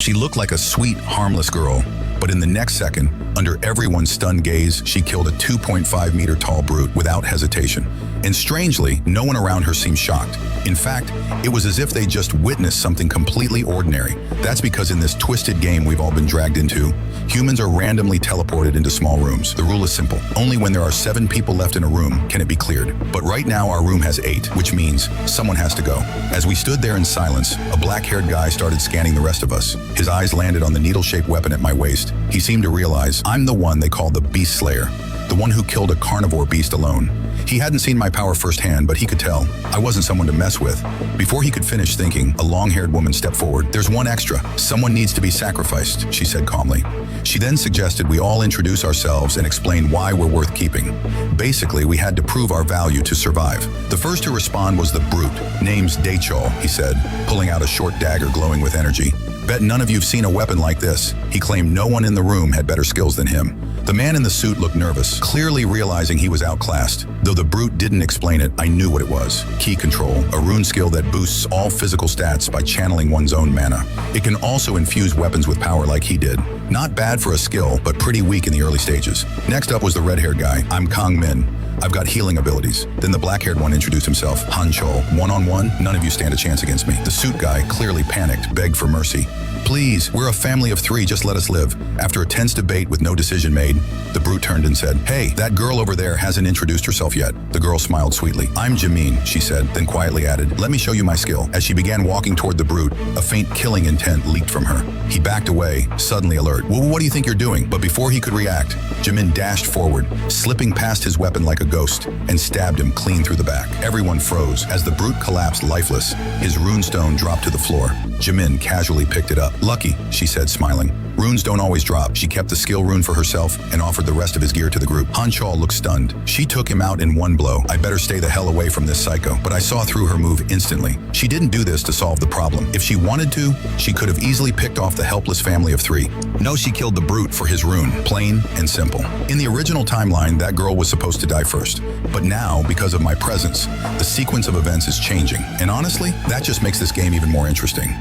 She looked like a sweet, harmless girl, but in the next second, under everyone's stunned gaze, she killed a 2.5-meter tall brute without hesitation. And strangely, no one around her seemed shocked. In fact, it was as if they just witnessed something completely ordinary. That's because in this twisted game we've all been dragged into, humans are randomly teleported into small rooms. The rule is simple. Only when there are 7 people left in a room can it be cleared. But right now our room has 8, which means someone has to go. As we stood there in silence, a black-haired guy started scanning the rest of us. His eyes landed on the needle-shaped weapon at my waist. He seemed to realize I'm the one they call the Beast Slayer, the one who killed a carnivore beast alone. He hadn't seen my power firsthand, but he could tell I wasn't someone to mess with. Before he could finish thinking, a long-haired woman stepped forward. "There's one extra. Someone needs to be sacrificed," she said calmly. She then suggested we all introduce ourselves and explain why we're worth keeping. Basically, we had to prove our value to survive. The first to respond was the brute. "Name's Dachol," he said, pulling out a short dagger glowing with energy. "Bet none of you've seen a weapon like this." He claimed no one in the room had better skills than him. The man in the suit looked nervous, clearly realizing he was outclassed. Though the brute didn't explain it, I knew what it was. Key control, a rune skill that boosts all physical stats by channeling one's own mana. It can also infuse weapons with power like he did. Not bad for a skill, but pretty weak in the early stages. Next up was the red-haired guy. "I'm Kang Min. I've got healing abilities." Then the black-haired one introduced himself. "Han Chol, one-on-one, none of you stand a chance against me." The suit guy, clearly panicked, begged for mercy. "Please, we're a family of 3, just let us live." After a tense debate with no decision made, the brute turned and said, "Hey, that girl over there hasn't introduced herself yet." The girl smiled sweetly. "I'm Jameen," she said, then quietly added, "Let me show you my skill." As she began walking toward the brute, a faint killing intent leaked from her. He backed away, suddenly alert. "Well, what do you think you're doing?" But before he could react, Jameen dashed forward, slipping past his weapon like a ghost, and stabbed him clean through the back. Everyone froze. As the brute collapsed lifeless, his runestone dropped to the floor. Jimin casually picked it up. "Lucky," she said, smiling. Runes don't always drop. She kept the skill rune for herself and offered the rest of his gear to the group. Han Chol looked stunned. She took him out in one blow. I better stay the hell away from this psycho. But I saw through her move instantly. She didn't do this to solve the problem. If she wanted to, she could have easily picked off the helpless family of 3. No, she killed the brute for his rune. Plain and simple. In the original timeline, that girl was supposed to die first. But now, because of my presence, the sequence of events is changing. And honestly, that just makes this game even more interesting.